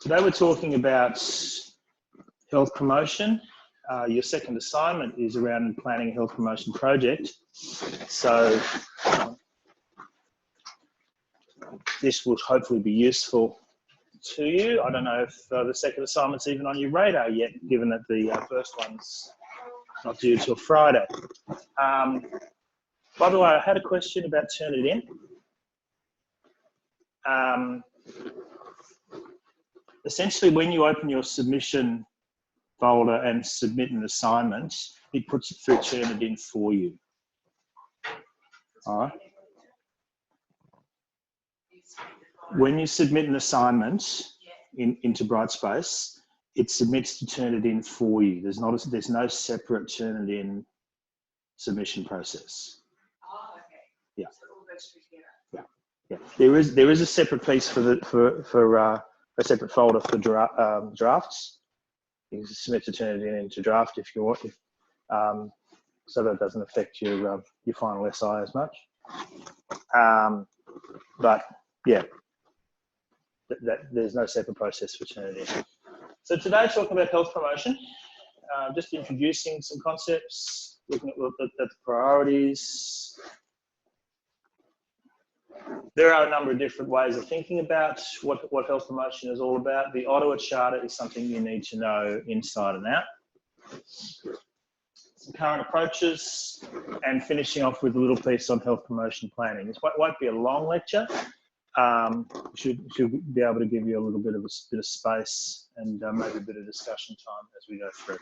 Today we're talking about health promotion. Your second assignment is around planning a health promotion project. So this will hopefully be useful to you. I don't know if the second assignment's even on your radar yet, given that the first one's not due till Friday. By the way, I had a question about Turnitin. Essentially, when you open your submission folder and submit an assignment, it puts it through Turnitin for you. All right. When you submit an assignment into Brightspace, it submits to Turnitin for you. There's no separate Turnitin submission process. Oh, okay. Yeah. So it all goes together. Yeah. There is a separate piece for a separate folder for drafts. You can submit to Turnitin into draft if you want, so that doesn't affect your final SI as much. But yeah, there's no separate process for Turnitin. So today, talking about health promotion, just introducing some concepts, looking at the priorities. There are a number of different ways of thinking about what health promotion is all about. The Ottawa Charter is something you need to know inside and out. Some current approaches, and finishing off with a little piece on health promotion planning. This won't be a long lecture. Should be able to give you a little bit of space and maybe a bit of discussion time as we go through.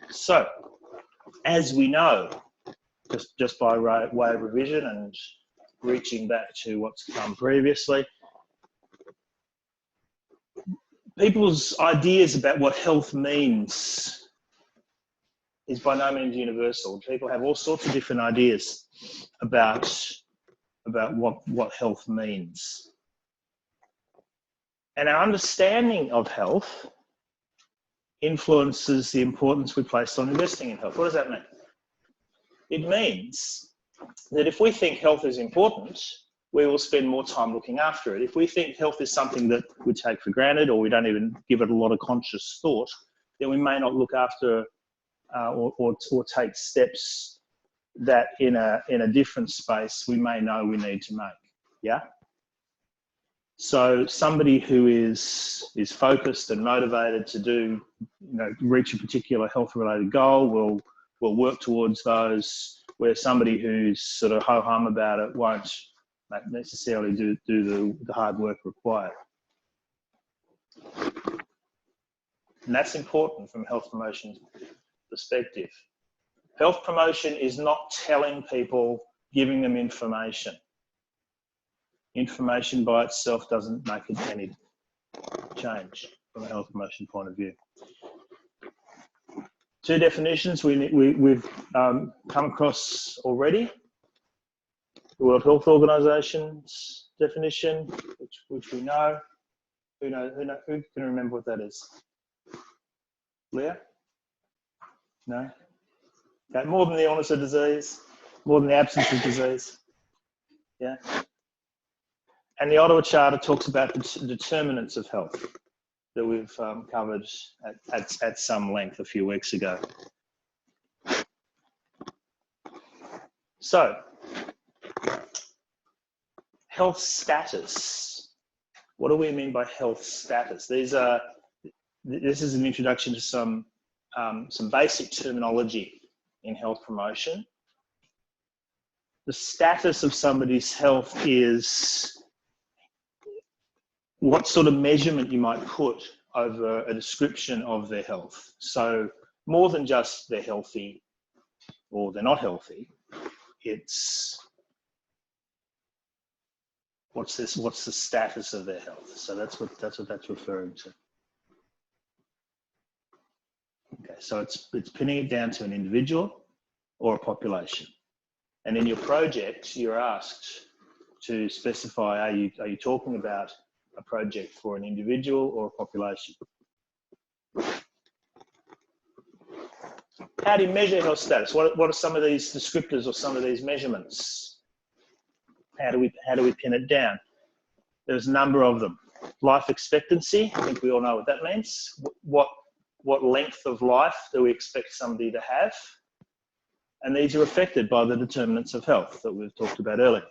So, as we know, just by way of revision and reaching back to what's come previously, people's ideas about what health means is by no means universal. People have all sorts of different ideas about what health means. And our understanding of health influences the importance we place on investing in health. What does that mean? It means that if we think health is important, we will spend more time looking after it. If we think health is something that we take for granted, or we don't even give it a lot of conscious thought, then we may not look after or take steps that in a different space we may know we need to make. Yeah. So somebody who is focused and motivated to reach a particular health-related goal will work towards those, where somebody who's sort of ho-hum about it won't necessarily do the hard work required. And that's important from a health promotion perspective. Health promotion is not telling people, giving them information. Information by itself doesn't make it any change from a health promotion point of view. Two definitions we've come across already. The World Health Organization's definition, which we know. Who can remember what that is? Leah? No? Okay, more than the illness of disease, more than the absence of disease. Yeah. And the Ottawa Charter talks about the determinants of health that we've covered at some length a few weeks ago. So, health status. What do we mean by health status? This is an introduction to some basic terminology in health promotion. The status of somebody's health is what sort of measurement you might put over a description of their health. So more than just they're healthy or they're not healthy, it's what's the status of their health. So that's what that's referring to. Okay, so it's pinning it down to an individual or a population. And in your project, you're asked to specify, are you talking about a project for an individual or a population? How do you measure health status? What are some of these descriptors or some of these measurements? How do we pin it down? There's a number of them. Life expectancy, I think we all know what that means. What length of life do we expect somebody to have? And these are affected by the determinants of health that we've talked about earlier.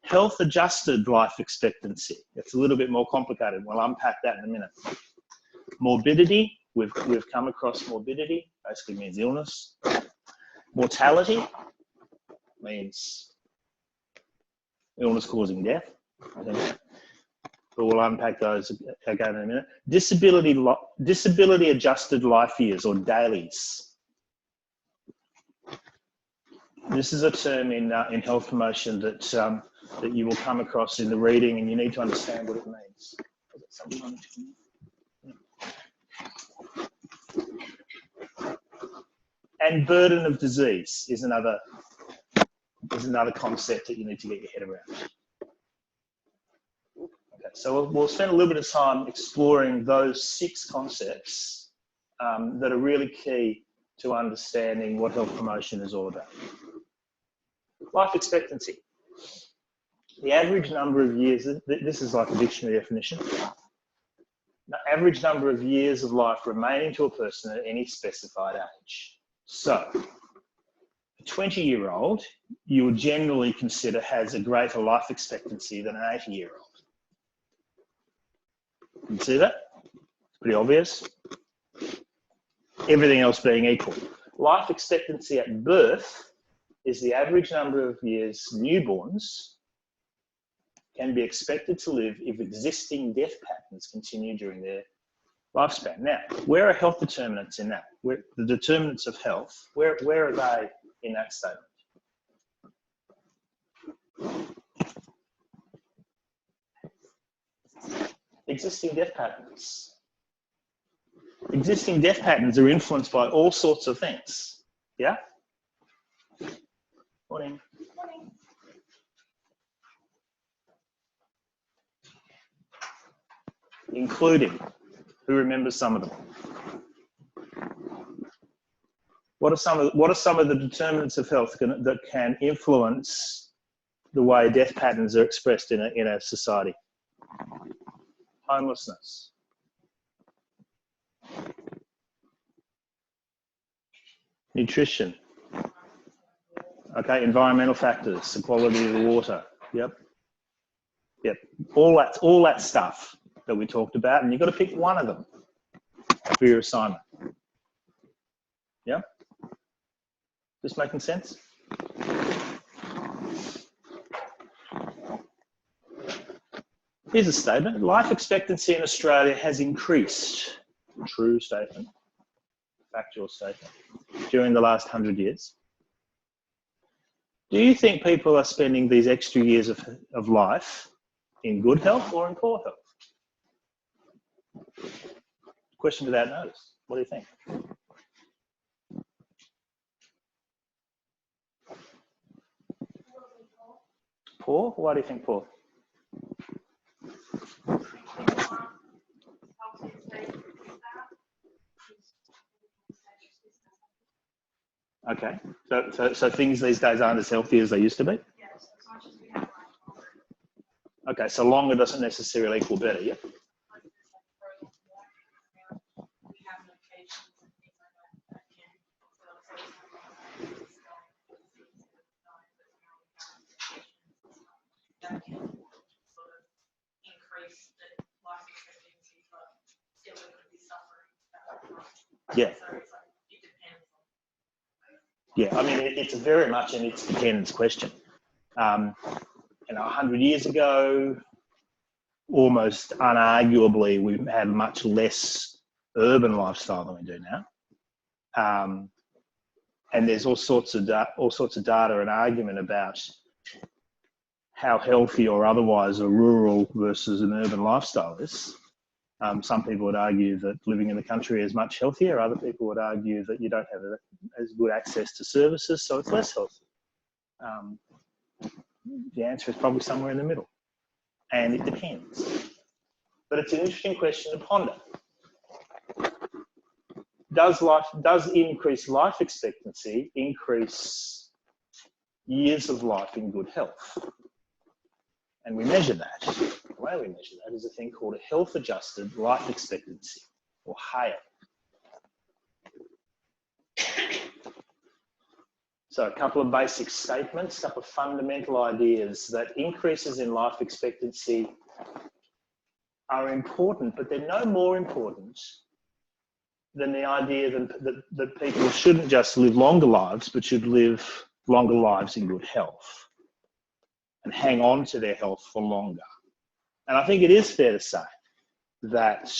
Health adjusted life expectancy. It's a little bit more complicated. We'll unpack that in a minute. Morbidity, we've come across morbidity, basically means illness. Mortality means illness causing death, I think. But we'll unpack those again in a minute. Disability adjusted life years, or DALYs. This is a term in health promotion that you will come across in the reading, and you need to understand what it means. And burden of disease is another concept that you need to get your head around. Okay, so we'll spend a little bit of time exploring those 6 concepts that are really key to understanding what health promotion is all about. Life expectancy. The average number of years, this is like a dictionary definition. The average number of years of life remaining to a person at any specified age. So, a 20-year-old you would generally consider has a greater life expectancy than an 80-year-old. You see that? It's pretty obvious. Everything else being equal. Life expectancy at birth is the average number of years newborns can be expected to live if existing death patterns continue during their lifespan. Now, where are health determinants in that? Where, the determinants of health, where are they in that statement? Existing death patterns. Existing death patterns are influenced by all sorts of things. Yeah? Morning. Morning. Including, who remembers some of them? What are some of the determinants of health that can influence the way death patterns are expressed in a society? Homelessness. Nutrition. Okay, environmental factors, the quality of the water. Yep. All that stuff that we talked about, and you've got to pick one of them for your assignment. Yeah? This making sense? Here's a statement. Life expectancy in Australia has increased. True statement. Factual statement. During the last 100 years. Do you think people are spending these extra years of life in good health or in poor health? Question without notice. What do you think? Poor? Why do you think poor? Okay, so things these days aren't as healthy as they used to be? Yes, as much as we have longer. Okay, so longer doesn't necessarily equal better, yeah? We have medications and things like that can sort of increase the life expectancy, but still we could be suffering that much. Yeah. So it's like, it depends. Yeah, I mean, it's very much an it's dependence question. 100 years ago, almost unarguably, we had much less urban lifestyle than we do now. And there's all sorts of data and argument about how healthy or otherwise a rural versus an urban lifestyle is. Some people would argue that living in the country is much healthier. Other people would argue that you don't have as good access to services, so it's less healthy. The answer is probably somewhere in the middle. And it depends. But it's an interesting question to ponder. Does increased life expectancy increase years of life in good health? And we measure that. way we measure that is a thing called a health-adjusted life expectancy, or HALE. So a couple of basic statements, a couple of fundamental ideas that increases in life expectancy are important, but they're no more important than the idea that people shouldn't just live longer lives, but should live longer lives in good health and hang on to their health for longer. And I think it is fair to say that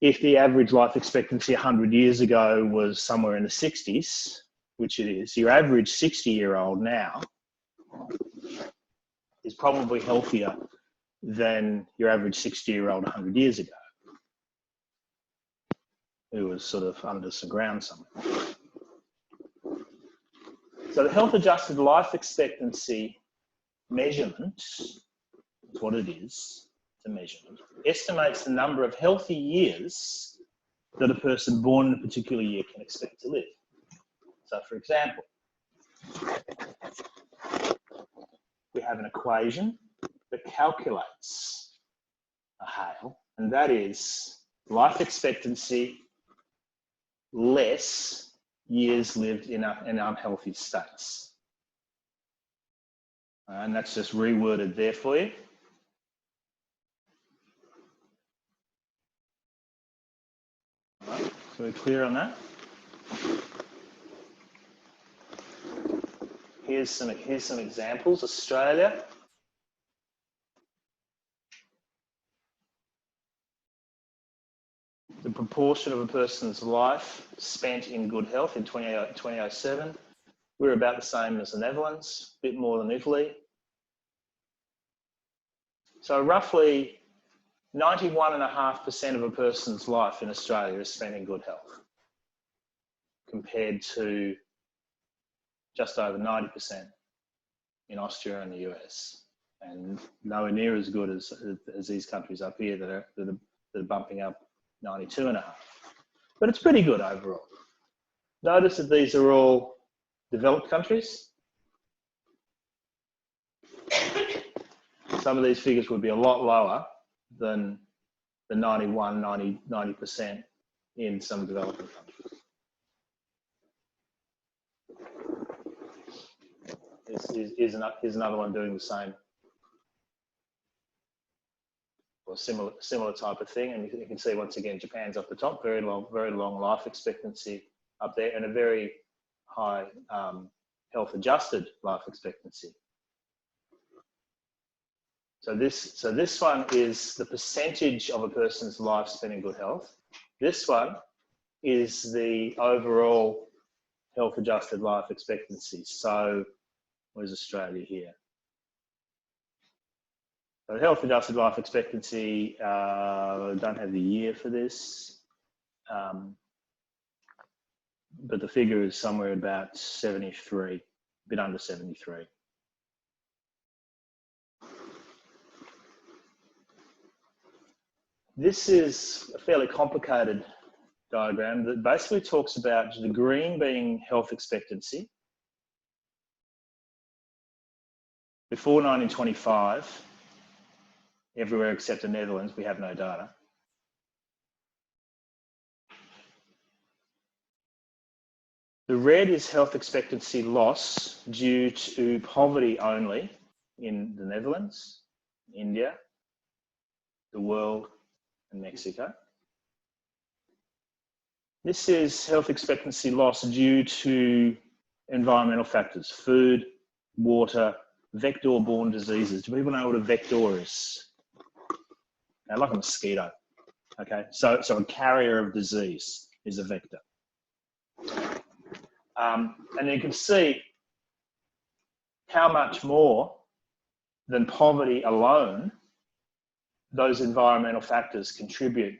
if the average life expectancy 100 years ago was somewhere in the 60s, which it is, your average 60-year-old now is probably healthier than your average 60-year-old 100 years ago, who was sort of under some ground somewhere. So the health-adjusted life expectancy measurement is what it is, it's a measurement, estimates the number of healthy years that a person born in a particular year can expect to live. So for example, we have an equation that calculates a HALE, and that is life expectancy less years lived in unhealthy states. And that's just reworded there for you. All right, so we're clear on that? Here's some examples. Australia. The proportion of a person's life spent in good health in 2007, we're about the same as the Netherlands, a bit more than Italy. So roughly 91.5% of a person's life in Australia is spent in good health, compared to just over 90% in Austria and the US, and nowhere near as good as these countries up here that are bumping up 92.5. But it's pretty good overall. Notice that these are all developed countries. Some of these figures would be a lot lower than the 91, 90% in some developing countries. Here's another one doing the same, or similar type of thing, and you can see once again Japan's up the top, very long life expectancy up there, and a very high health-adjusted life expectancy. So this one is the percentage of a person's life spent in good health. This one is the overall health-adjusted life expectancy. So where's Australia here? So health-adjusted life expectancy, don't have the year for this, but the figure is somewhere about 73, a bit under 73. This is a fairly complicated diagram that basically talks about the green being health expectancy. Before 1925, everywhere except the Netherlands, we have no data. The red is health expectancy loss due to poverty only in the Netherlands, India, the world, and Mexico. This is health expectancy loss due to environmental factors, food, water, vector-borne diseases. Do people know what a vector is? Now, like a mosquito, okay? So a carrier of disease is a vector. And you can see how much more than poverty alone those environmental factors contribute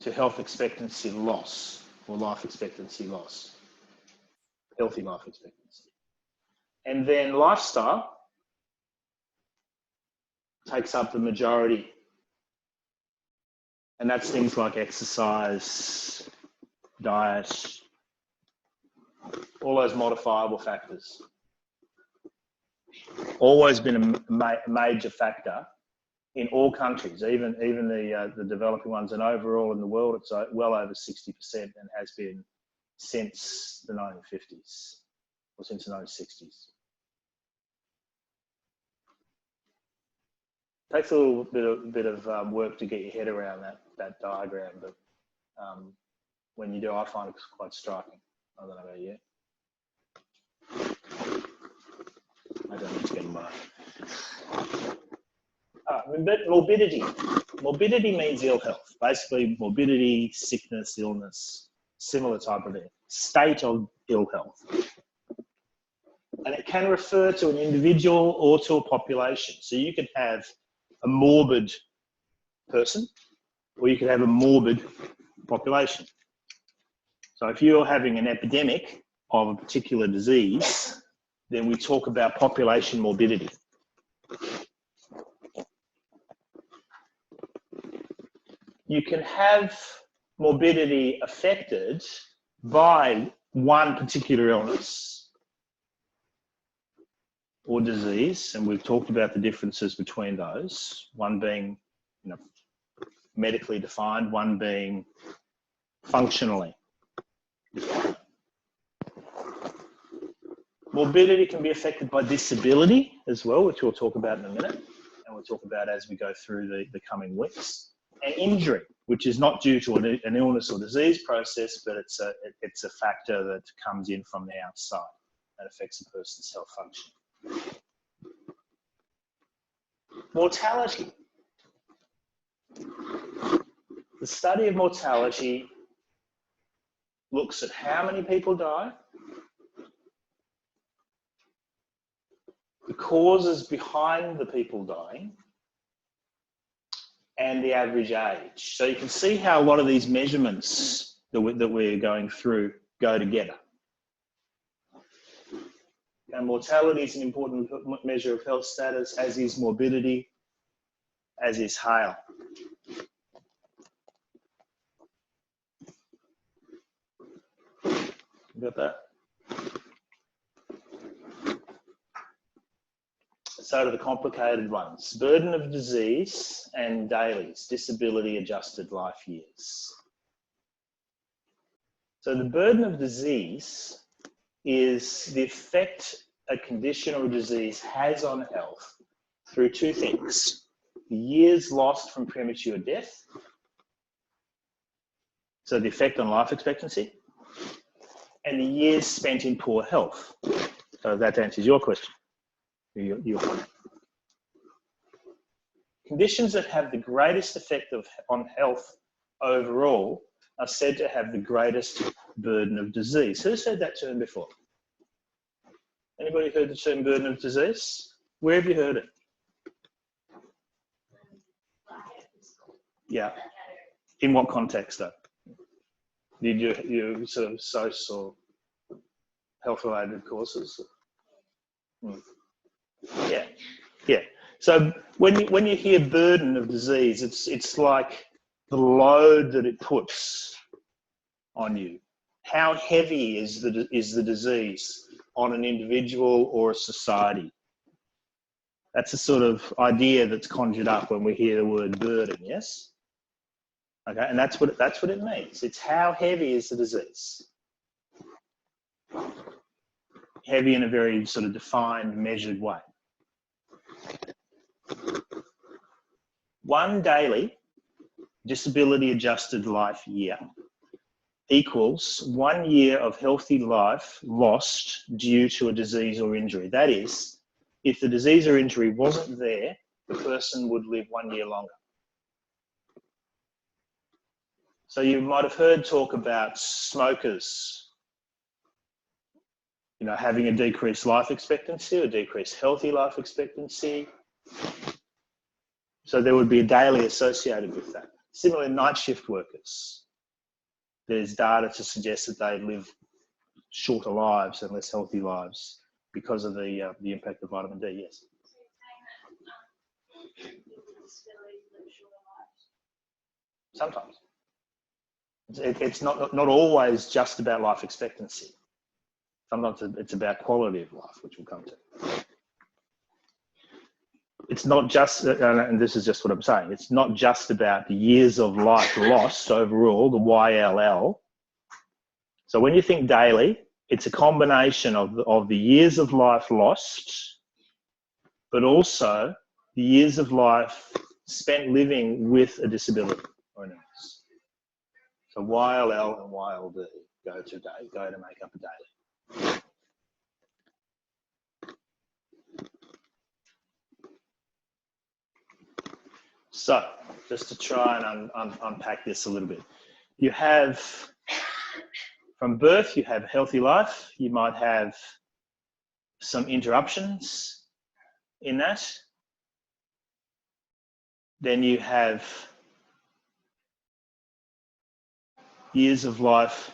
to health expectancy loss, or life expectancy loss, healthy life expectancy. And then lifestyle takes up the majority. And that's things like exercise, diet, all those modifiable factors. always been a major factor in all countries, even the developing ones, and overall in the world, it's well over 60% and has been since the 1950s or since the 1960s. Takes a little bit of work to get your head around that diagram, but when you do, I find it quite striking. I don't know about you. I don't need to get mine. Morbidity. Morbidity means ill health. Basically, morbidity, sickness, illness, similar type of state of ill health. And it can refer to an individual or to a population. So you could have a morbid person, or you could have a morbid population. So if you're having an epidemic of a particular disease, then we talk about population morbidity. You can have morbidity affected by one particular illness or disease, and we've talked about the differences between those, one being, you know, medically defined, one being functionally defined. Morbidity can be affected by disability as well, which we'll talk about in a minute, and we'll talk about as we go through the coming weeks. And injury, which is not due to an illness or disease process, but it's a factor that comes in from the outside that affects a person's health function. Mortality. The study of mortality looks at how many people die, the causes behind the people dying, and the average age. So you can see how a lot of these measurements that we're going through go together. And mortality is an important measure of health status, as is morbidity, as is HAIL. You got that? So to the complicated ones: burden of disease and dailies, disability adjusted life years. So the burden of disease is the effect a condition or disease has on health through two things: the years lost from premature death, so the effect on life expectancy, and the years spent in poor health. So that answers your question. Conditions that have the greatest effect on health overall are said to have the greatest burden of disease. Who's heard that term before? Anybody heard the term burden of disease? Where have you heard it? Yeah. In what context though? Did you sort of social or health-related courses? Yeah, yeah. So when you hear burden of disease, it's like the load that it puts on you. How heavy is the disease on an individual or a society? That's the sort of idea that's conjured up when we hear the word burden. Yes. Okay, and that's what it means. It's how heavy is the disease. Heavy in a very sort of defined, measured way. One daily disability adjusted life year equals 1 year of healthy life lost due to a disease or injury. That is, if the disease or injury wasn't there, the person would live 1 year longer. So you might have heard talk about smokers, you know, having a decreased life expectancy or decreased healthy life expectancy. So there would be a daily associated with that. Similarly, night shift workers. There's data to suggest that they live shorter lives and less healthy lives because of the impact of vitamin D. Yes. Sometimes. It's not always just about life expectancy. Sometimes it's about quality of life, which we'll come to. it's not just, and this is just what I'm saying, it's not just about the years of life lost overall, the YLL. So when you think daily, it's a combination of the years of life lost, but also the years of life spent living with a disability or an illness. So YLL and YLD go to make up a daily. So just to try and unpack this a little bit. You have, from birth, you have a healthy life. You might have some interruptions in that. Then you have years of life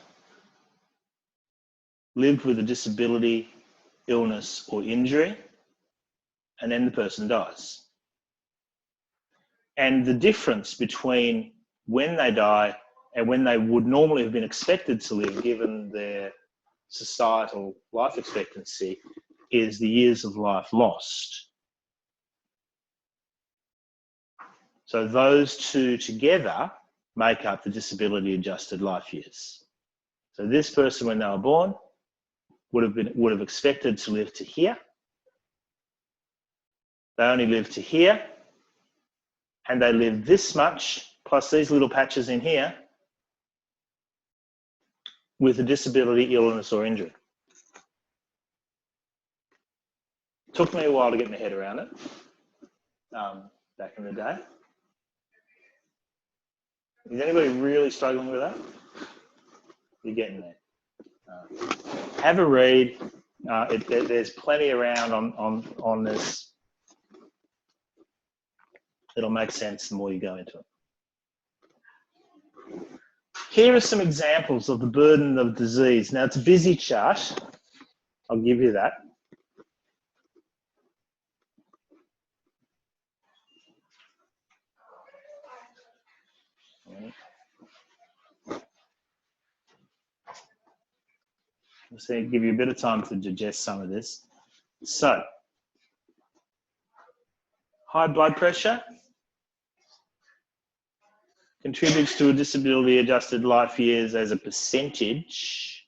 lived with a disability, illness, or injury, and then the person dies. And the difference between when they die and when they would normally have been expected to live, given their societal life expectancy, is the years of life lost. So those two together make up the disability adjusted life years. So this person, when they were born, would have expected to live to here. They only lived to here, and they lived this much, plus these little patches in here, with a disability, illness, or injury. Took me a while to get my head around it, back in the day. Is anybody really struggling with that? You're getting there. Have a read. There's plenty around on this. It'll make sense the more you go into it. Here are some examples of the burden of disease. Now, it's a busy chart. I'll give you that. Let's give you a bit of time to digest some of this. So, high blood pressure contributes to a disability adjusted life years as a percentage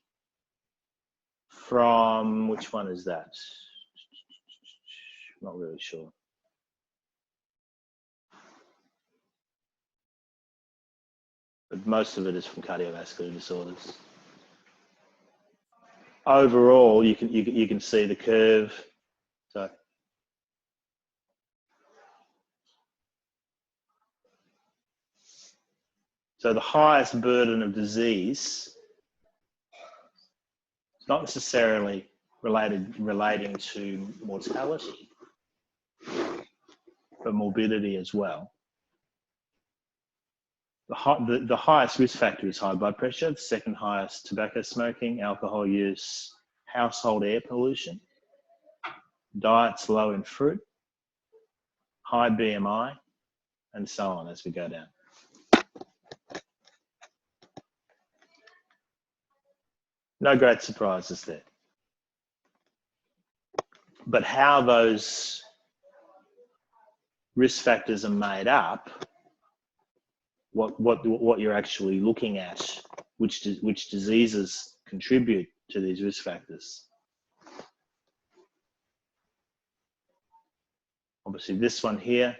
from, which one is that? Not really sure. But most of it is from cardiovascular disorders. Overall, you can see the curve. So the highest burden of disease is not necessarily relating to mortality, but morbidity as well. The highest risk factor is high blood pressure. The second highest, tobacco smoking, alcohol use, household air pollution, diets low in fruit, high BMI, and so on as we go down. No great surprises there. But how those risk factors are made up, what you're actually looking at, which diseases contribute to these risk factors. Obviously, this one here,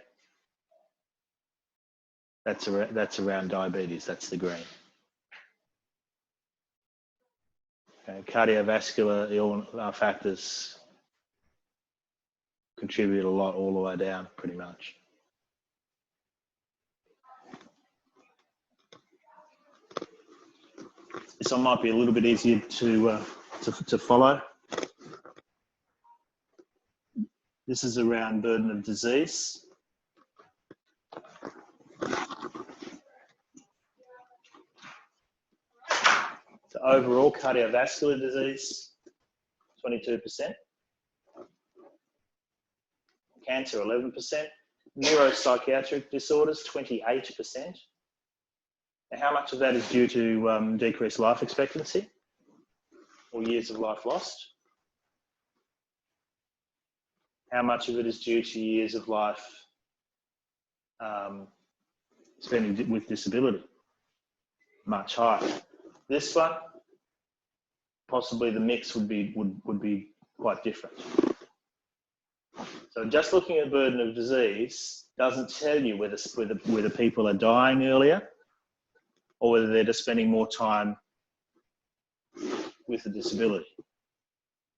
that's around diabetes. That's the green. Okay, cardiovascular factors contribute a lot all the way down, pretty much. This one might be a little bit easier to follow. This is around burden of disease. So overall cardiovascular disease, 22%. Cancer, 11%. Neuropsychiatric disorders, 28%. Now, how much of that is due to decreased life expectancy or years of life lost? How much of it is due to years of life spending with disability? Much higher. This one, possibly the mix would be quite different. So just looking at burden of disease doesn't tell you whether people are dying earlier or whether they're just spending more time with a disability.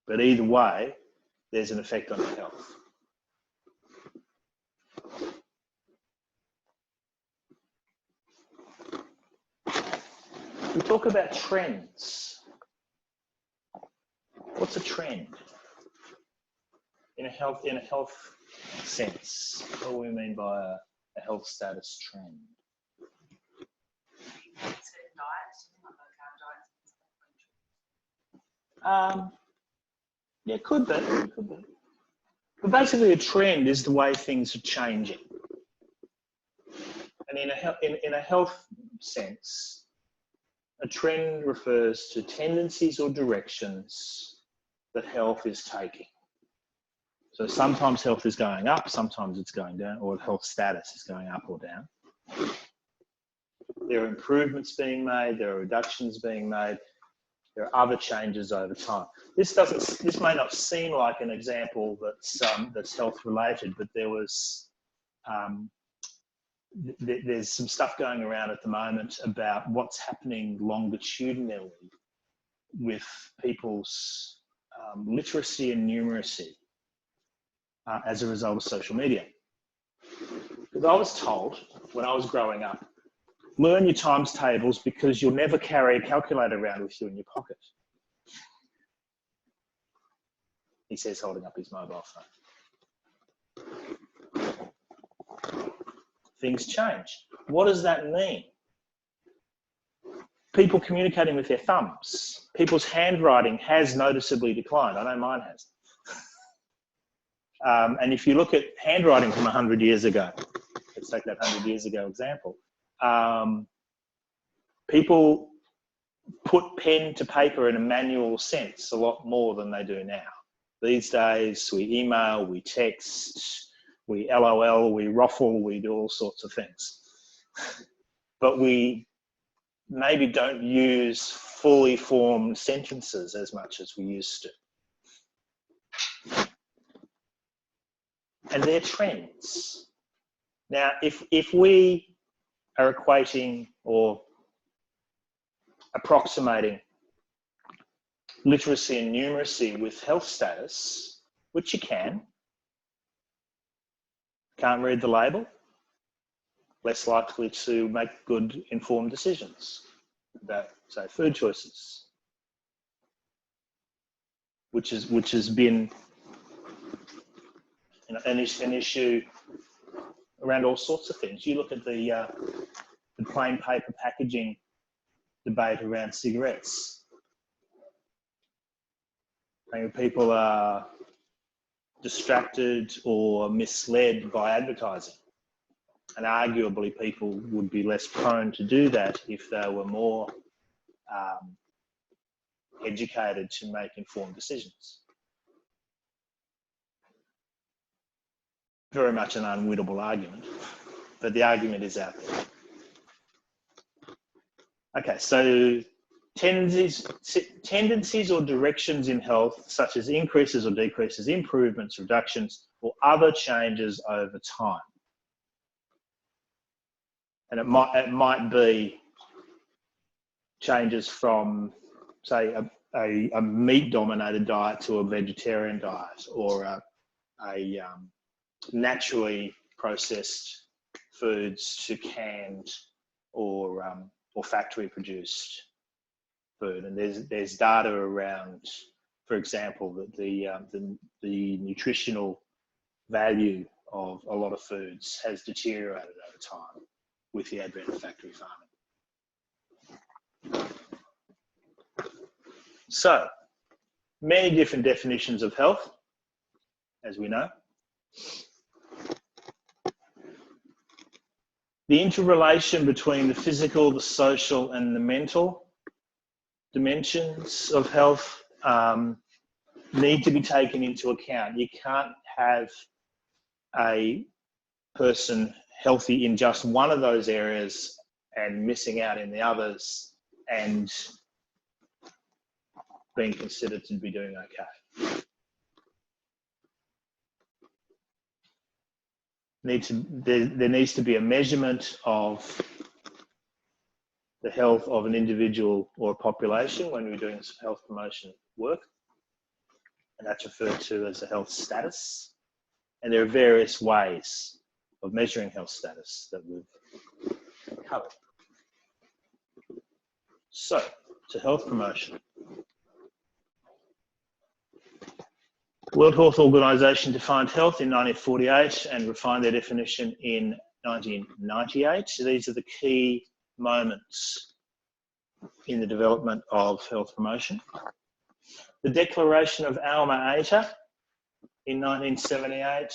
But either way, there's an effect on their health. We talk about trends. What's a trend? In a health sense, what do we mean by a health status trend? Yeah, could be. But basically, a trend is the way things are changing. And in a health sense, a trend refers to tendencies or directions that health is taking. So sometimes health is going up, sometimes it's going down, or health status is going up or down. There are improvements being made, there are reductions being made, there are other changes over time. This may not seem like an example that's health related, but there's some stuff going around at the moment about what's happening longitudinally with people's literacy and numeracy as a result of social media. Because I was told when I was growing up, learn your times tables because you'll never carry a calculator around with you in your pocket. He says, holding up his mobile phone. Things change. What does that mean? People communicating with their thumbs. People's handwriting has noticeably declined. I know mine has. And if you look at handwriting from 100 years ago, let's take that 100 years ago example, people put pen to paper in a manual sense a lot more than they do now. These days, we email, we text, we LOL, we ruffle, we do all sorts of things. But we maybe don't use fully formed sentences as much as we used to. And they're trends. Now, if we are equating or approximating literacy and numeracy with health status, which you can't read the label, less likely to make good informed decisions about, say, food choices, which has been an issue around all sorts of things. You look at the plain paper packaging debate around cigarettes. Maybe people are distracted or misled by advertising. And arguably people would be less prone to do that if they were more educated to make informed decisions. Very much an unwinnable argument, but the argument is out there. Okay, so tendencies or directions in health, such as increases or decreases, improvements, reductions, or other changes over time. And it might be changes from, say, a meat-dominated diet to a vegetarian diet, or a naturally processed foods to canned or factory-produced food. And there's data around, for example, that the nutritional value of a lot of foods has deteriorated over time with the advent of factory farming. So, many different definitions of health, as we know. The interrelation between the physical, the social, and the mental dimensions of health need to be taken into account. You can't have a person healthy in just one of those areas and missing out in the others and being considered to be doing okay. There needs to be a measurement of the health of an individual or a population when we're doing some health promotion work, and that's referred to as a health status. And there are various ways of measuring health status that we've covered. So, to health promotion. The World Health Organization defined health in 1948 and refined their definition in 1998. So these are the key moments in the development of health promotion. The Declaration of Alma-Ata in 1978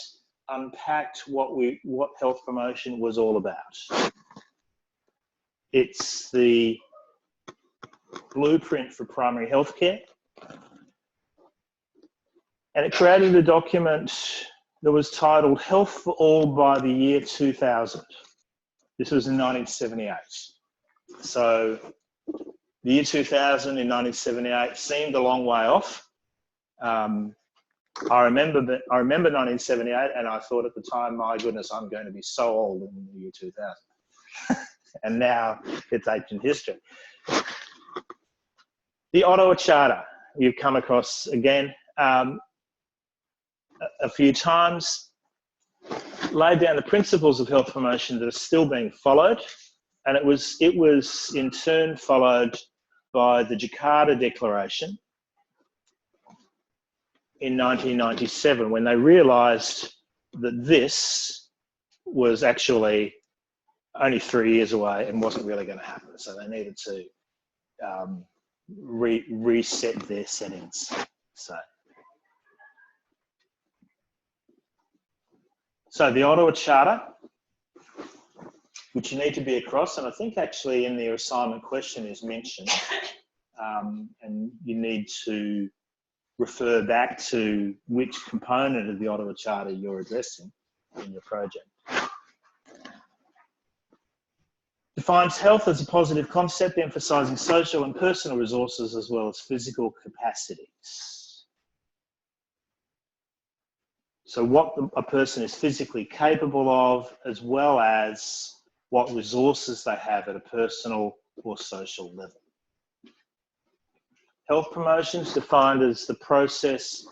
unpacked what health promotion was all about. It's the blueprint for primary healthcare. And it created a document that was titled Health for All by the year 2000. This was in 1978. So the year 2000 in 1978 seemed a long way off. I remember 1978, and I thought at the time, my goodness, I'm going to be so old in the year 2000. And now it's ancient history. The Ottawa Charter, you've come across again a few times, laid down the principles of health promotion that are still being followed, and it was in turn followed by the Jakarta Declaration in 1997, when they realised that this was actually only 3 years away and wasn't really going to happen. So they needed to reset their settings. So the Ottawa Charter, which you need to be across, and I think actually in the assignment question is mentioned, and you need to refer back to which component of the Ottawa Charter you're addressing in your project. Defines health as a positive concept, emphasising social and personal resources as well as physical capacities. So what a person is physically capable of, as well as what resources they have at a personal or social level. Health promotion is defined as the process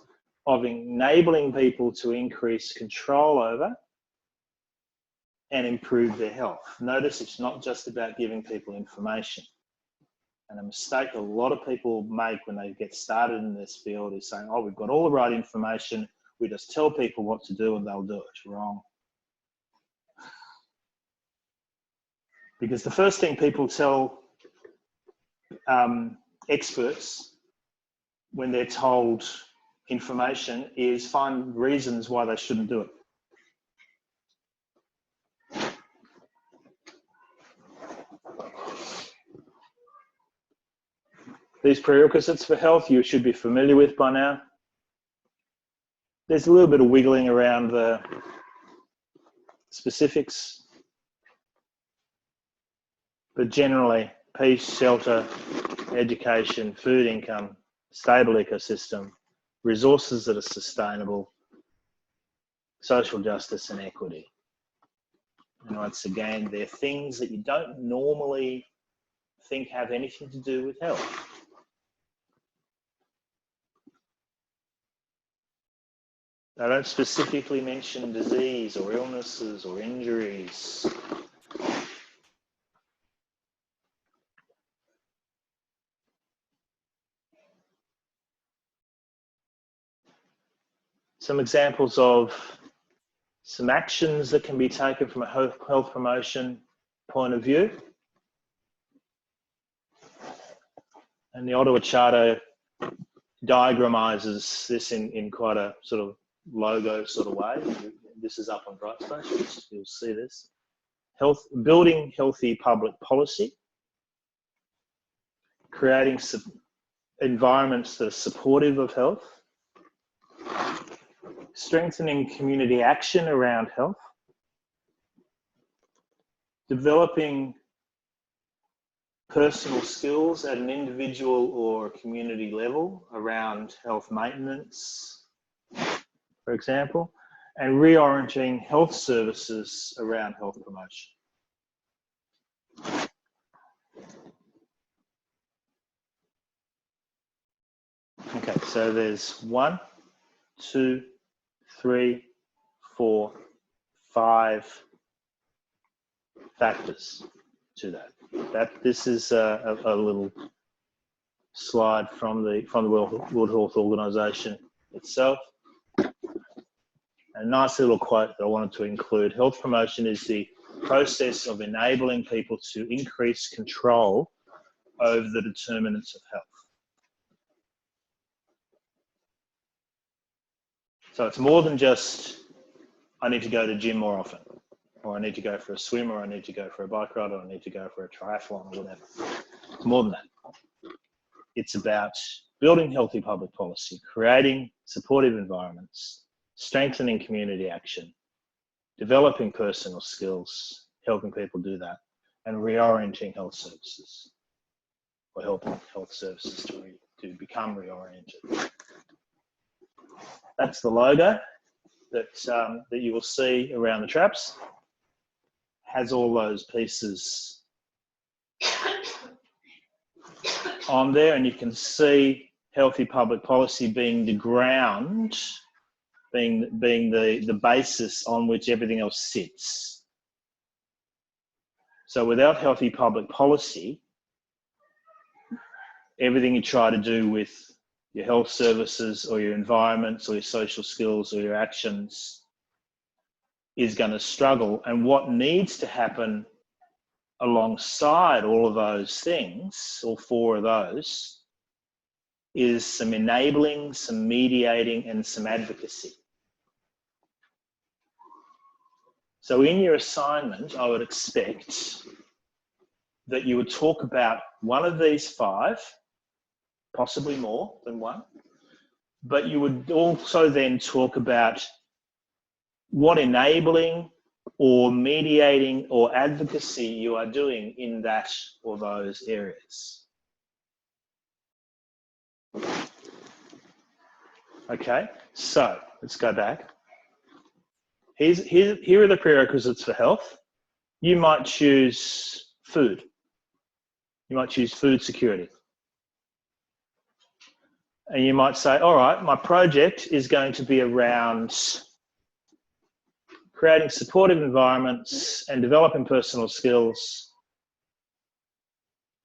of enabling people to increase control over and improve their health. Notice it's not just about giving people information. And a mistake a lot of people make when they get started in this field is saying, oh, we've got all the right information, we just tell people what to do and they'll do it. Wrong. Because the first thing people tell experts when they're told information is find reasons why they shouldn't do it. These prerequisites for health you should be familiar with by now. There's a little bit of wiggling around the specifics, but generally peace, shelter, education, food, income, stable ecosystem, resources that are sustainable, social justice and equity. And once again, they're things that you don't normally think have anything to do with health. They don't specifically mention disease or illnesses or injuries. Some examples of some actions that can be taken from a health promotion point of view. And the Ottawa Charter diagramizes this in quite a sort of logo sort of way. This is up on Brightspace, you'll see this. Building healthy public policy, creating environments that are supportive of health, strengthening community action around health, developing personal skills at an individual or community level around health maintenance, for example, and reorienting health services around health promotion. Okay, so there's 1, 2, 3, 4, 5 factors to that. This is a little slide from the World Health Organization itself. A nice little quote that I wanted to include: health promotion is the process of enabling people to increase control over the determinants of health. So it's more than just, I need to go to the gym more often, or I need to go for a swim, or I need to go for a bike ride, or I need to go for a triathlon, or whatever. It's more than that. It's about building healthy public policy, creating supportive environments, strengthening community action, developing personal skills, helping people do that, and reorienting health services, or helping health services to become reoriented. That's the logo that you will see around the traps. Has all those pieces on there, and you can see healthy public policy being the ground, being the basis on which everything else sits. So without healthy public policy, everything you try to do with your health services or your environments or your social skills or your actions is going to struggle. And what needs to happen alongside all of those things, all 4 of those, is some enabling, some mediating, and some advocacy. So in your assignment, I would expect that you would talk about one of these 5, possibly more than one, but you would also then talk about what enabling or mediating or advocacy you are doing in that or those areas. Okay, so let's go back. Here are the prerequisites for health. You might choose food. You might choose food security. And you might say, all right, my project is going to be around creating supportive environments and developing personal skills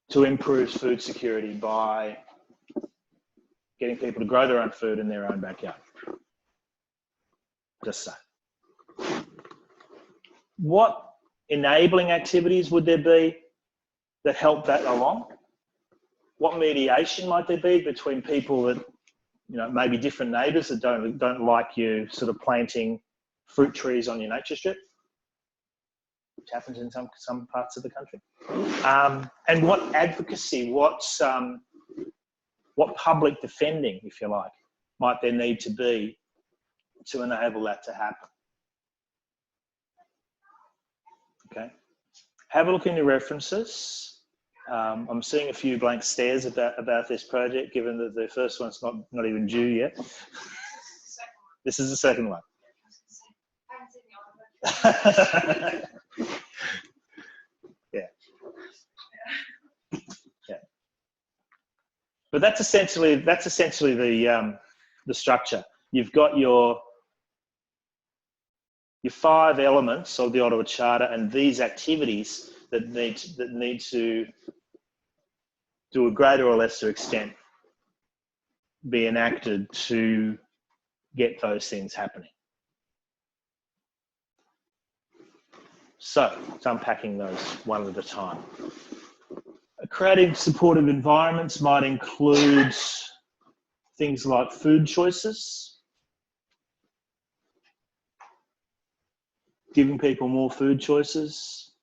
to improve food security by getting people to grow their own food in their own backyard. Just say. What enabling activities would there be that help that along? What mediation might there be between people that, maybe different neighbours that don't like you sort of planting fruit trees on your nature strip, which happens in some parts of the country? And what advocacy, what public defending, if you like, might there need to be to enable that to happen? Okay. Have a look in your references. I'm seeing a few blank stares about this project, given that the first one's not even due yet. This is the second one. Yeah. Yeah. But that's essentially the structure. You've got your 5 elements of the Ottawa Charter and these activities that need to, to a greater or lesser extent, be enacted to get those things happening. So it's unpacking those one at a time. Creating supportive environments might include things like food choices, giving people more food choices,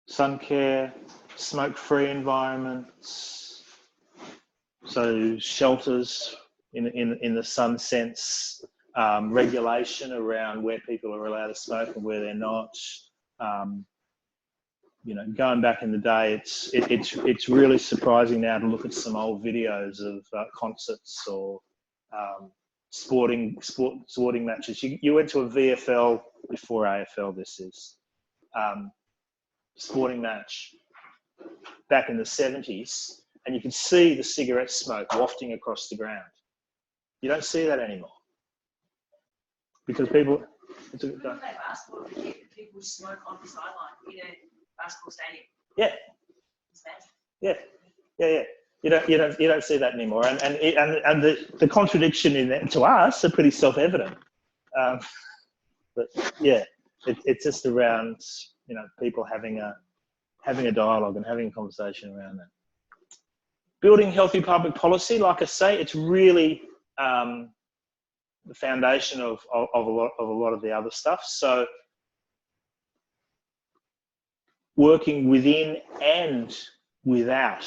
sun care, smoke-free environments, So shelters in the sun sense, regulation around where people are allowed to smoke and where they're not. You know, going back in the day, it's really surprising now to look at some old videos of concerts or sporting matches. You went to a VFL before AFL. This is sporting match back in the 70s, and you could see the cigarette smoke wafting across the ground. You don't see that anymore because people. When you play basketball, people smoke on the sideline in a basketball stadium. Yeah. Yeah. You don't see that anymore, and the contradiction in that to us are pretty self-evident. But yeah, it's just around, you know, people having a dialogue and having a conversation around that. Building healthy public policy, like I say, it's really the foundation of a lot of the other stuff. So working within and without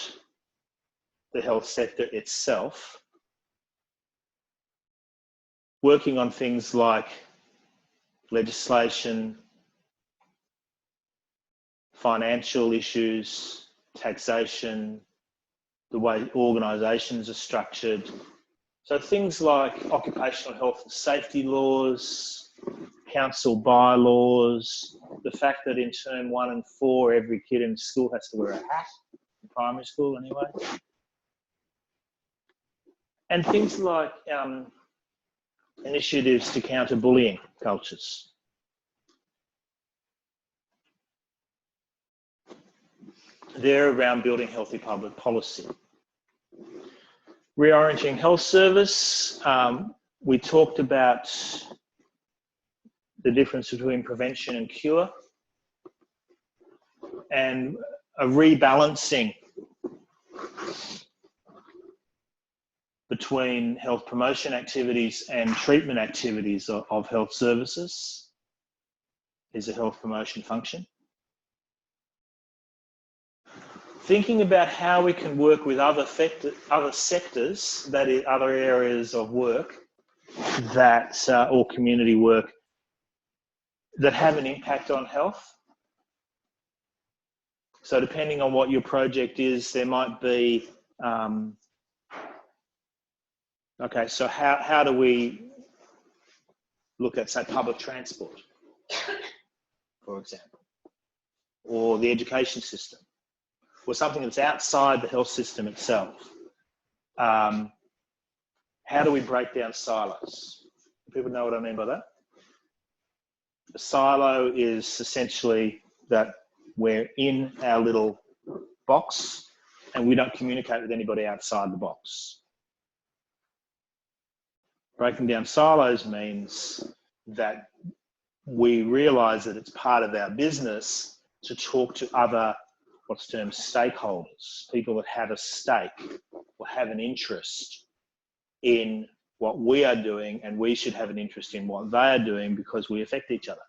the health sector itself, working on things like legislation, financial issues, taxation, the way organisations are structured. So things like occupational health and safety laws, council bylaws, the fact that in term 1 and 4, every kid in school has to wear a hat, in primary school anyway. And things like initiatives to counter bullying cultures. They're around building healthy public policy. Reorienting health service, we talked about the difference between prevention and cure, and a rebalancing between health promotion activities and treatment activities of health services is a health promotion function. Thinking about how we can work with other sectors, that is other areas of work that, or community work that have an impact on health. So depending on what your project is, there might be, okay, so how do we look at, say, public transport, for example, or the education system, or something that's outside the health system itself? How do we break down silos? Do people know what I mean by that? A silo is essentially that we're in our little box and we don't communicate with anybody outside the box. Breaking down silos means that we realise that it's part of our business to talk to other, what's termed stakeholders, people that have a stake or have an interest in what we are doing, and we should have an interest in what they are doing because we affect each other.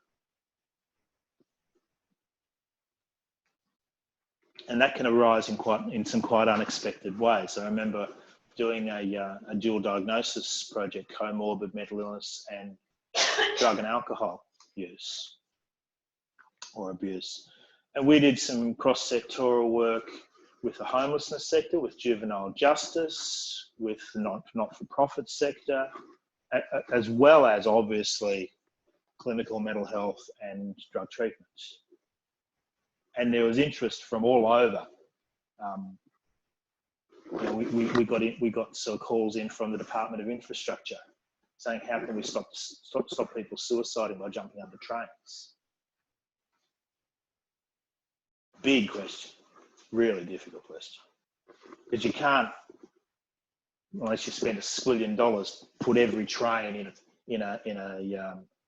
And that can arise in some quite unexpected ways. I remember doing a dual diagnosis project, comorbid mental illness and drug and alcohol use or abuse. And we did some cross-sectoral work with the homelessness sector, with juvenile justice, with the not-for-profit sector, as well as obviously clinical mental health and drug treatment. And there was interest from all over. You know, we got sort of calls in from the Department of Infrastructure saying, how can we stop people suiciding by jumping under trains? Big question, really difficult question, because you can't, unless you spend $1 squillion, put every train in a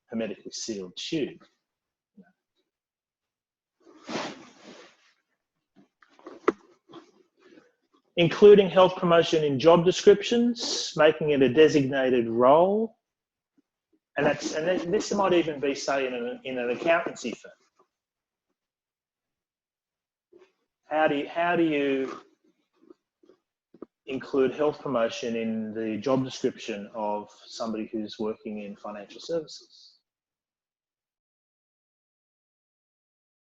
hermetically sealed tube. Including health promotion in job descriptions, making it a designated role, and this might even be, say, in an accountancy firm. How do you include health promotion in the job description of somebody who's working in financial services?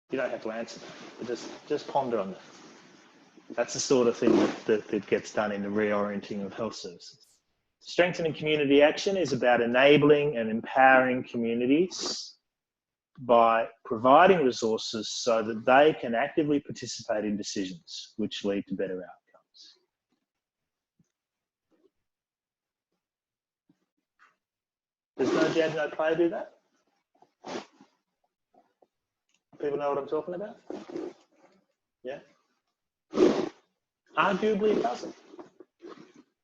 You don't have to answer that, but just ponder on that. That's the sort of thing that gets done in the reorienting of health services. Strengthening community action is about enabling and empowering communities by providing resources so that they can actively participate in decisions which lead to better outcomes. Does no jab, no play do that? People know what I'm talking about? Yeah? Arguably it doesn't.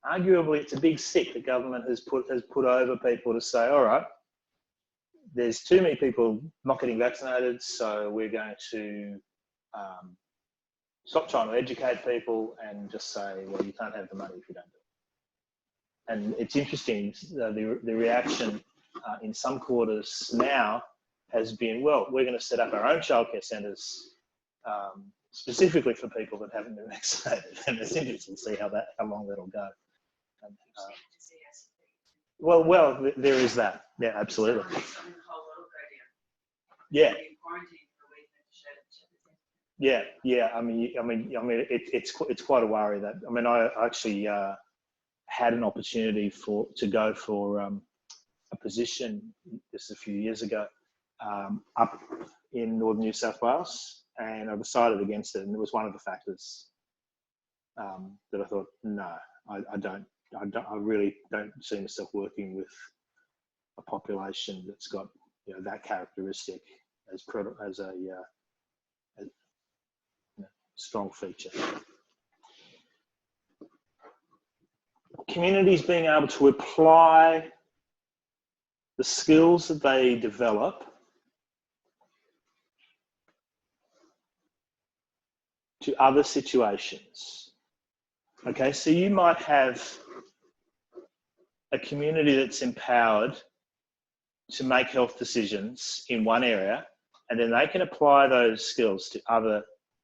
Arguably it's a big stick the government has put over people to say, all right, there's too many people not getting vaccinated, so we're going to stop trying to educate people and just say, well, you can't have the money if you don't do it. And it's interesting, the reaction in some quarters now has been, well, we're going to set up our own childcare centres specifically for people that haven't been vaccinated. And it's interesting to see how long that'll go. Well, there is that. Yeah, absolutely. Yeah. Yeah. I mean, it's quite a worry that. I mean, I actually had an opportunity to go for a position just a few years ago up in northern New South Wales, and I decided against it, and it was one of the factors that I thought, no, I really don't see myself working with a population that's got that characteristic as a strong feature. Communities being able to apply the skills that they develop to other situations. Okay, so you might have a community that's empowered to make health decisions in one area, and then they can apply those skills to other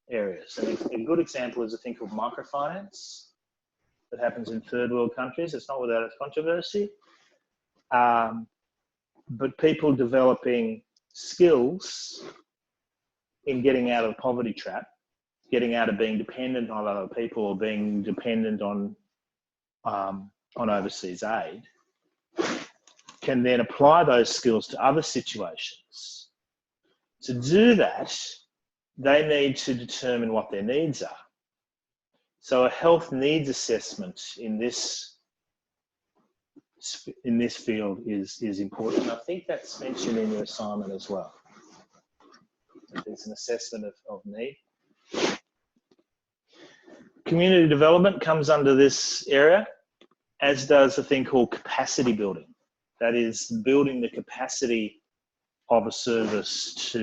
areas. And a good example is a thing called microfinance that happens in third world countries. It's not without its controversy. But people developing skills in getting out of the poverty trap, getting out of being dependent on other people or being dependent on overseas aid, can then apply those skills to other situations. To do that, they need to determine what their needs are. So a health needs assessment in this field is important. I think that's mentioned in your assignment as well. There's an assessment of need. Community development comes under this area, as does a thing called capacity building. That is building the capacity of a service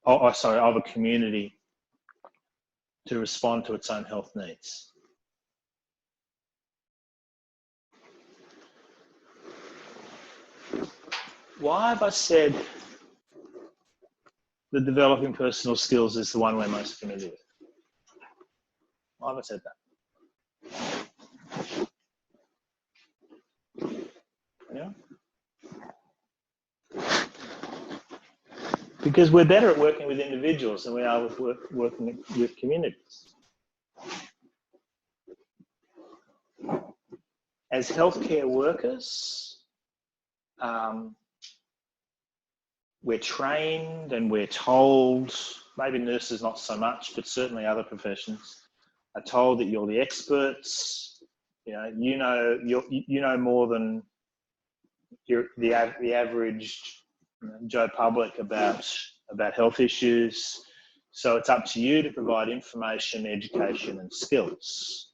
of a community to respond to its own health needs. Why have I said that developing personal skills is the one we're most familiar with? Why have I said that? Yeah. Because we're better at working with individuals than we are with working with communities. As healthcare workers, we're trained and we're told, maybe nurses not so much, but certainly other professions, are told that you're the experts. You know more than the average Joe Public about health issues. So it's up to you to provide information, education, and skills.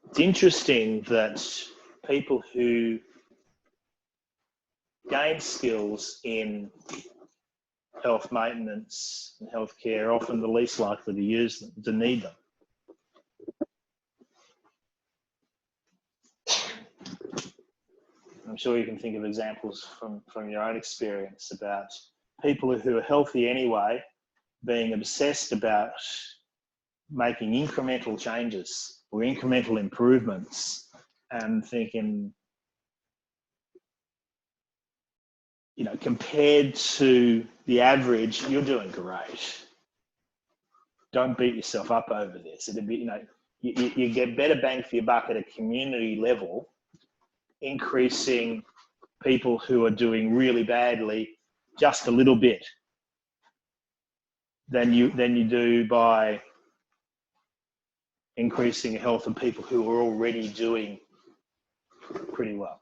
It's interesting that people who gain skills in health maintenance and healthcare are often the least likely to use them, to need them. I'm sure you can think of examples from your own experience about people who are healthy anyway, being obsessed about making incremental changes or incremental improvements and thinking, you know, compared to the average, you're doing great. Don't beat yourself up over this. It'd be, you know, you get better bang for your buck at a community level, increasing people who are doing really badly just a little bit than you do by increasing the health of people who are already doing pretty well.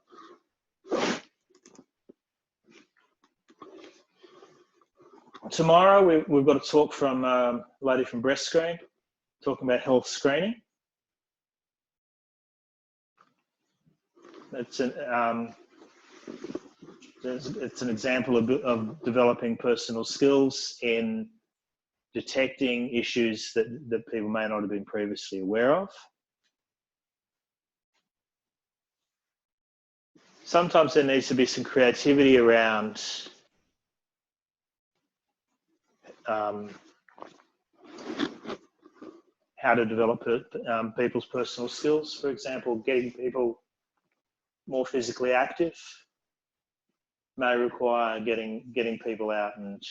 Tomorrow we've got a talk from a lady from Breast Screen talking about health screening. It's an example of developing personal skills in detecting issues that people may not have been previously aware of. Sometimes there needs to be some creativity around how to develop people's personal skills. For example, getting people more physically active may require getting people out and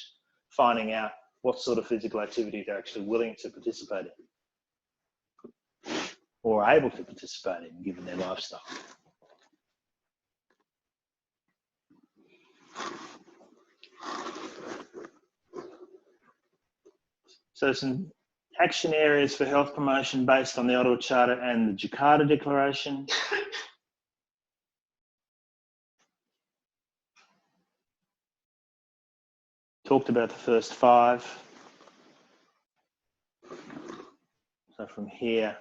finding out what sort of physical activity they're actually willing to participate in or able to participate in given their lifestyle. So some action areas for health promotion based on the Ottawa Charter and the Jakarta Declaration. Talked about the first 5. So from here,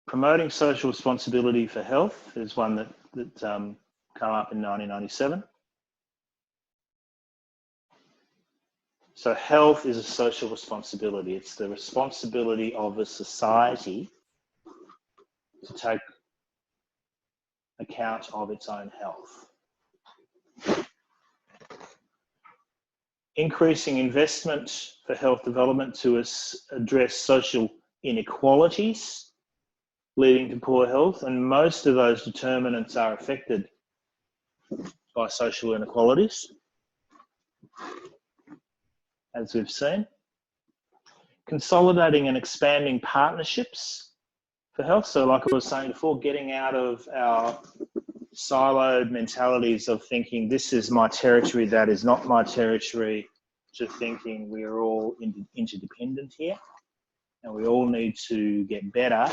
promoting social responsibility for health is one that came up in 1997. So health is a social responsibility. It's the responsibility of a society to take account of its own health. Increasing investment for health development to address social inequalities leading to poor health, and most of those determinants are affected by social inequalities, as we've seen. Consolidating and expanding partnerships for health. So like I was saying before, getting out of our siloed mentalities of thinking this is my territory, that is not my territory, to thinking we are all interdependent here and we all need to get better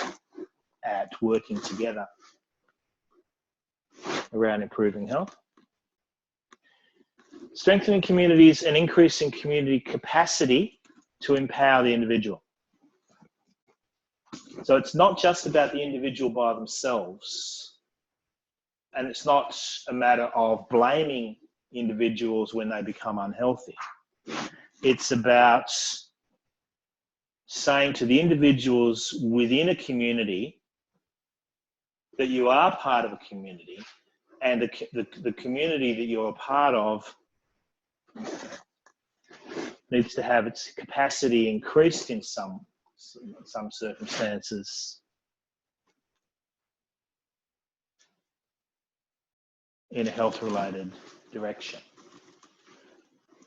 at working together around improving health. Strengthening communities and increasing community capacity to empower the individual. So it's not just about the individual by themselves, and it's not a matter of blaming individuals when they become unhealthy. It's about saying to the individuals within a community that you are part of a community, and the community that you're a part of needs to have its capacity increased in some circumstances in a health-related direction.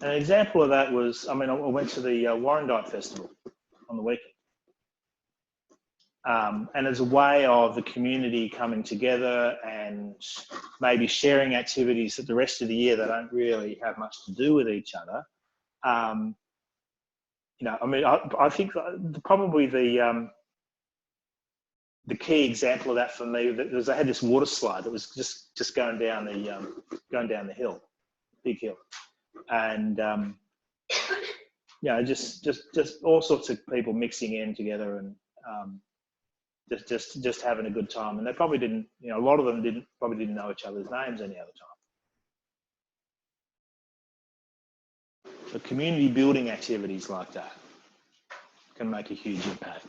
An example of that was, I went to the Warrandyte Festival on the weekend. And as a way of the community coming together and maybe sharing activities that the rest of the year they don't really have much to do with each other. I think probably the key example of that for me was I had this water slide that was just going down the hill, big hill, and just all sorts of people mixing in together and just having a good time. And they probably didn't, a lot of them probably didn't know each other's names any other time. So community building activities like that can make a huge impact.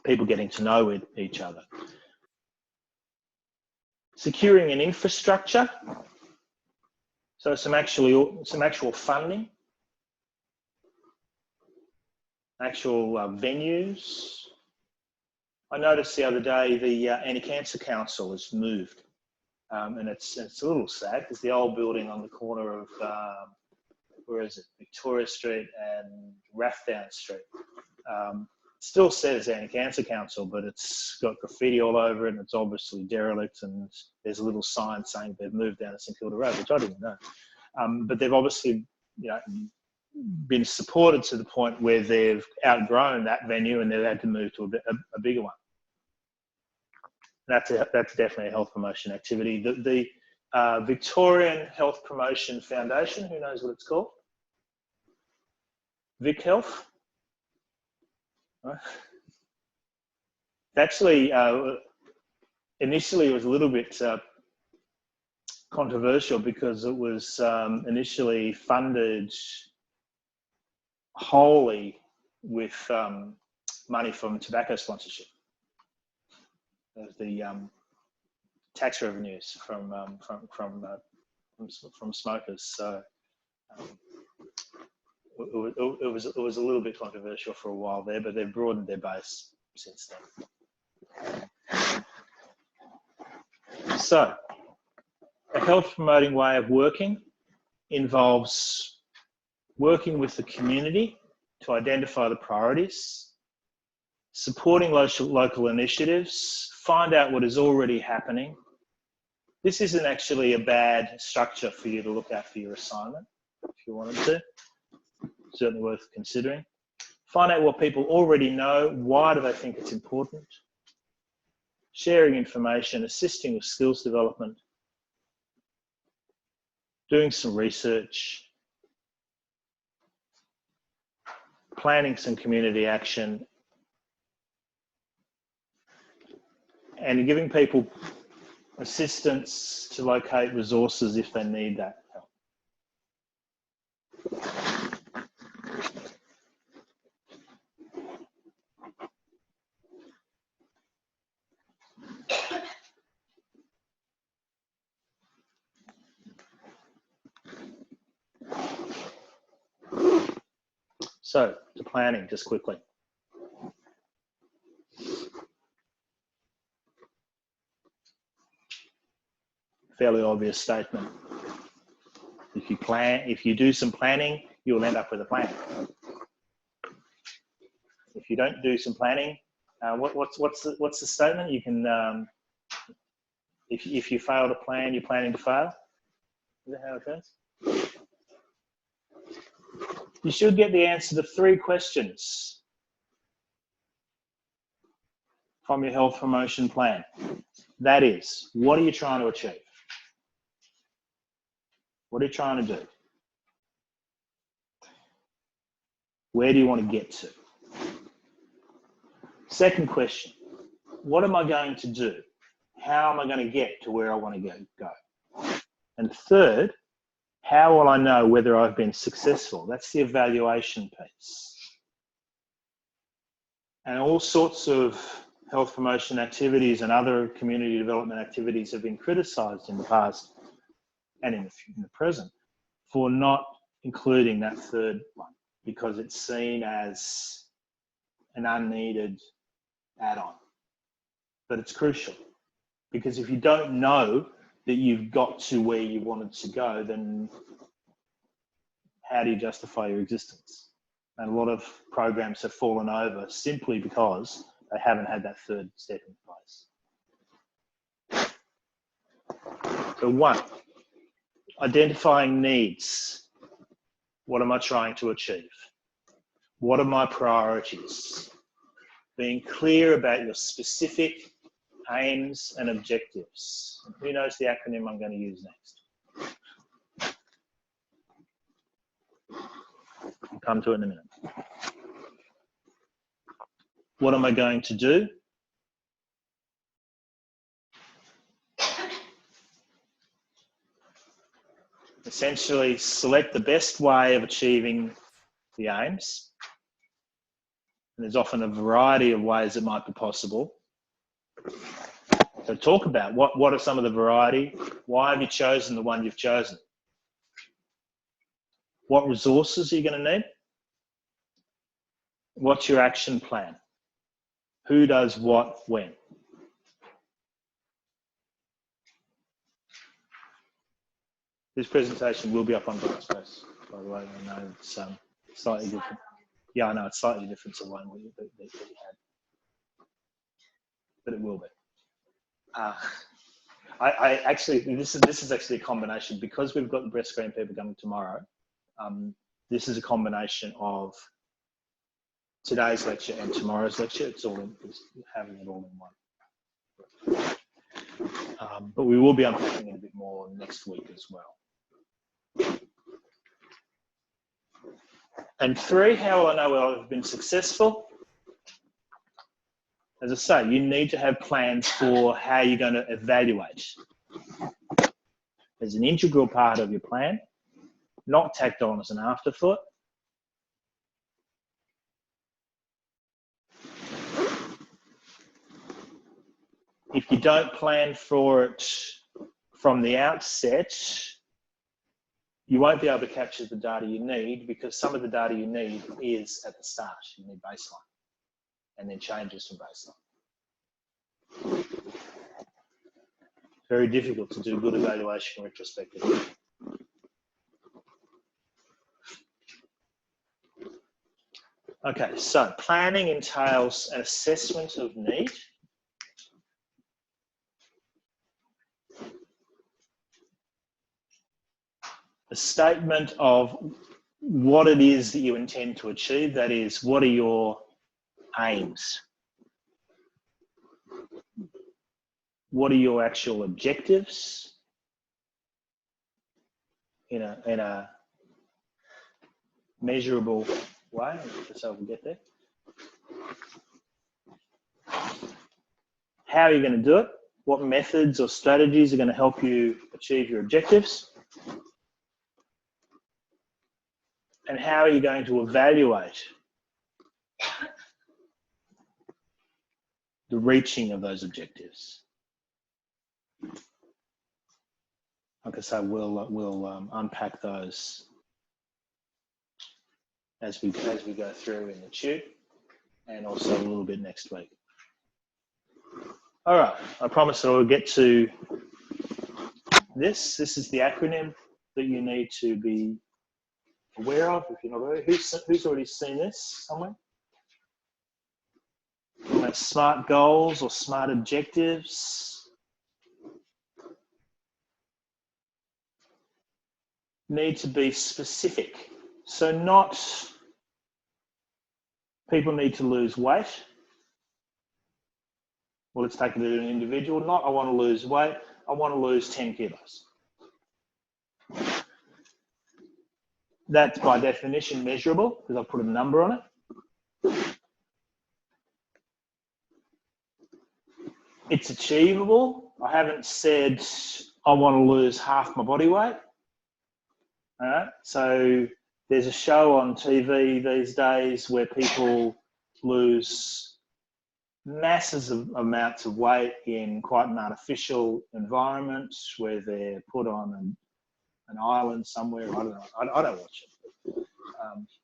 People getting to know each other. Securing an infrastructure. So some actual funding, actual venues. I noticed the other day the Anti-Cancer Council has moved, and it's a little sad because the old building on the corner of where is it, Victoria Street and Rathdown Street, still says Anti-Cancer Council, but it's got graffiti all over it, and it's obviously derelict, and there's a little sign saying they've moved down to St Kilda Road, which I didn't know. But they've obviously, been supported to the point where they've outgrown that venue and they've had to move to a bigger one. That's definitely a health promotion activity. The Victorian Health Promotion Foundation, who knows what it's called? Vic Health. Actually, initially it was a little bit controversial because it was initially funded wholly with money from tobacco sponsorship, of the tax revenues from smokers. So it was a little bit controversial for a while there, but they've broadened their base since then. So a health promoting way of working involves working with the community to identify the priorities, supporting local initiatives, find out what is already happening. This isn't actually a bad structure for you to look at for your assignment, if you wanted to. Certainly worth considering. Find out what people already know, why do they think it's important, sharing information, assisting with skills development, doing some research, planning some community action, and giving people assistance to locate resources if they need that help. So, to planning, just quickly. Fairly obvious statement. If you do some planning, you'll end up with a plan. If you don't do some planning, what's the statement? You can, if you fail to plan, you're planning to fail. Is that how it goes? You should get the answer to 3 questions from your health promotion plan. That is, what are you trying to achieve? What are you trying to do? Where do you want to get to? Second question, what am I going to do? How am I going to get to where I want to go? And third, how will I know whether I've been successful? That's the evaluation piece. And all sorts of health promotion activities and other community development activities have been criticised in the past and in the present for not including that third one, because it's seen as an unneeded add-on. But it's crucial, because if you don't know that you've got to where you wanted to go, then how do you justify your existence? And a lot of programs have fallen over simply because they haven't had that third step in place. So 1, identifying needs. What am I trying to achieve? What are my priorities? Being clear about your specific aims and objectives. Who knows the acronym I'm going to use next? I'll come to it in a minute. What am I going to do? Essentially, select the best way of achieving the aims. And there's often a variety of ways that might be possible. So talk about what are some of the variety? Why have you chosen the one you've chosen? What resources are you going to need? What's your action plan? Who does what when? This presentation will be up on Brightspace, by the way. I know it's slightly different. Yeah, I know it's slightly different to one that you had, but it will be. I actually, this is actually a combination, because we've got the breast screen people coming tomorrow. This is a combination of today's lecture and tomorrow's lecture. It's having it all in one. But we will be unpacking it a bit more next week as well. And 3, how will I know whether I've been successful? As I say, you need to have plans for how you're going to evaluate. As an integral part of your plan, not tacked on as an afterthought. If you don't plan for it from the outset, you won't be able to capture the data you need, because some of the data you need is at the start. You need baseline and then changes from baseline. Very difficult to do good evaluation retrospectively. Okay, so planning entails an assessment of need. A statement of what it is that you intend to achieve. That is, what are your aims? What are your actual objectives in a measurable way, so we'll get there. How are you going to do it? What methods or strategies are going to help you achieve your objectives? And how are you going to evaluate the reaching of those objectives? Like I say, we'll unpack those as we go through in the tube, and also a little bit next week. All right, I promise that I'll get to this. This is the acronym that you need to be aware of if you're not aware. Who's already seen this somewhere? Smart goals or smart objectives need to be specific. So not people need to lose weight. Well, let's take it at an individual. Not I want to lose weight, I want to lose 10 kilos. That's by definition measurable because I've put a number on it. It's achievable. I haven't said I want to lose half my body weight. All right. So there's a show on TV these days where people lose masses of amounts of weight in quite an artificial environment where they're put on an island somewhere. I don't know. I don't watch it.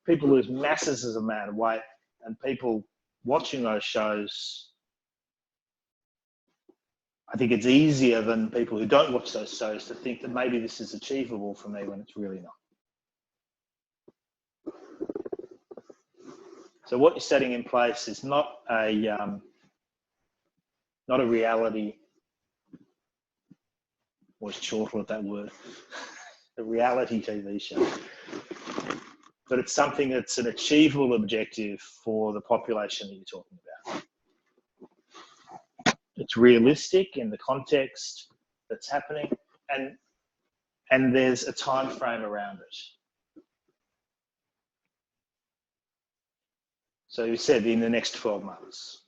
People lose masses of amount of weight, and people watching those shows, I think it's easier than people who don't watch those shows to think that maybe this is achievable for me when it's really not. So what you're setting in place is not a reality. Always chortle at that word. A reality TV show. But it's something that's an achievable objective for the population that you're talking about. It's realistic in the context that's happening, and there's a time frame around it. So you said in the next 12 months.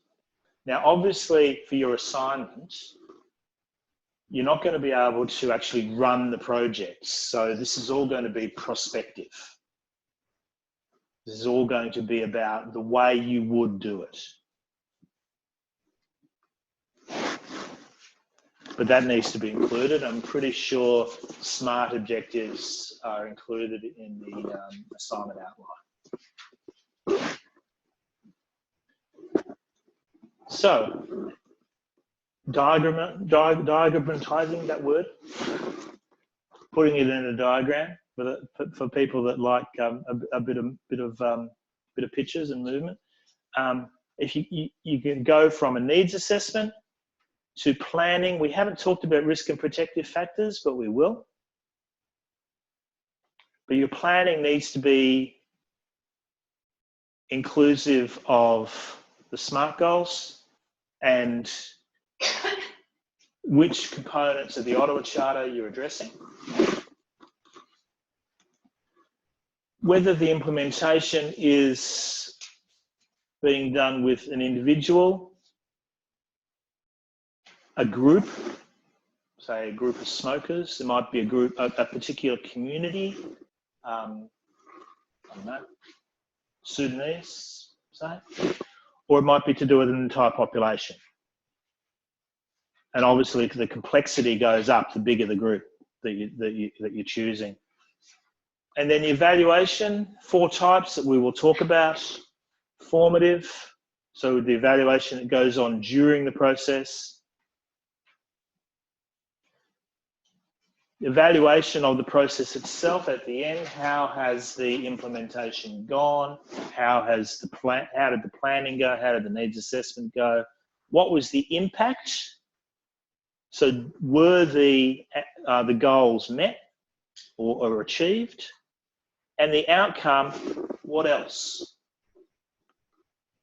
Now, obviously, for your assignment, you're not going to be able to actually run the project. So this is all going to be prospective. This is all going to be about the way you would do it. but that needs to be included. I'm pretty sure SMART objectives are included in the assignment outline. So, diagrammatizing that word, putting it in a diagram for people that like a bit of pictures and movement. If you can go from a needs assessment to planning. We haven't talked about risk and protective factors, but we will. But your planning needs to be inclusive of the SMART goals and which components of the Ottawa Charter you're addressing. Whether the implementation is being done with an individual, a group, say a group of smokers, there might be a group, a particular community, I don't know, Sudanese, say, or it might be to do with an entire population. And obviously the complexity goes up the bigger the group that you're choosing. And then the evaluation, 4 types that we will talk about. Formative, so the evaluation that goes on during the process. Evaluation of the process itself at the end. How has the implementation gone? How did the planning go? How did the needs assessment go? What was the impact? So were the goals met or achieved? And the outcome, what else?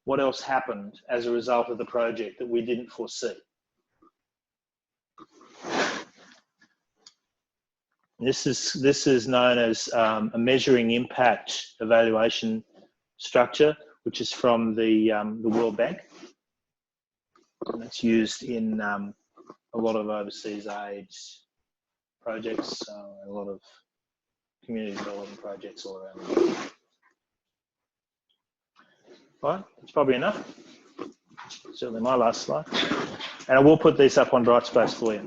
What else happened as a result of the project that we didn't foresee? This is known as a measuring impact evaluation structure, which is from the World Bank. And it's used in a lot of overseas aid projects, a lot of community development projects all around the world. All right, that's probably enough. Certainly my last slide. And I will put these up on Brightspace for you.